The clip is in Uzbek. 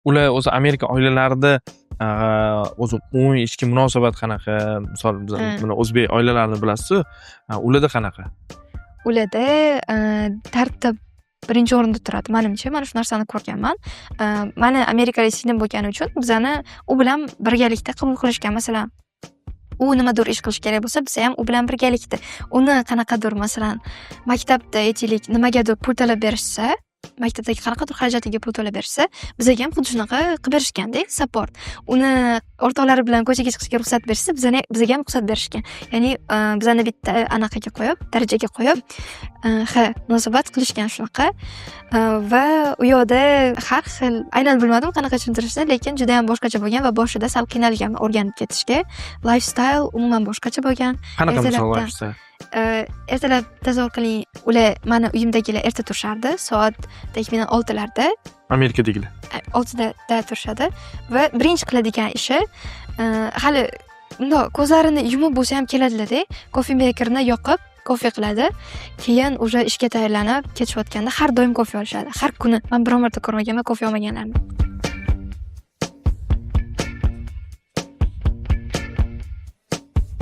ular o'zi Amerika oilalarida o'zi umumiy ichki munosabat qanaqa? Misol biz mana o'zbek oilalarini bilasiz-ku, ularda qanaqa? Ularda tartib birinchi o'rinda turadi. Menimcha, mana shu narsani ko'rganman. Meni Amerikada singlim bo'lgani uchun bizani u bilan birgalikda qabul qilishgan. Masalan, u nimadir ish qilish kerak bo'lsa, biz ham u bilan birgalikda. Uni qanaqadir masalan, maktabda aytaylik, nimagadir pul talab berishsa, maktabdagi qanaqadir xarajatiga pul to'lab bersa, bizga ham xuddi shunaqa qilib berishganda, support. Uni o'rtoqlari bilan ko'chaga chiqishga ruxsat bersa, bizga ham ruxsat berishgan. Ya'ni bizani bitta anaqaga qo'yib, darajaga qo'yib, munosabat qilishgan shunaqa. Va u yoqda har xil, aynan bilmadim qanaqa tushuntirishni, lekin juda ham boshqacha bo'lgan va boshida sal qiynalganman o'rganib ketishga. Lifestyle umuman boshqacha bo'lgan. Qanaqa misol lifestyle? Ertalab tasavvur qiling, ular mani uyimdagilar erta turishardi, soat taxminan 6larda. Amerikadagilar 6da turishadi va birinchi qiladigan ishi hali bundoq ko'zlarini yumib bo'lsa ham keladilar-da, kofe makerni yoqib kofe qiladi. Keyin o'sha ishga tayyorlanib ketishayotganda har doim kofe olishadi. Har kuni. Men biror marta ko'rmaganman kofe olmaganlarni.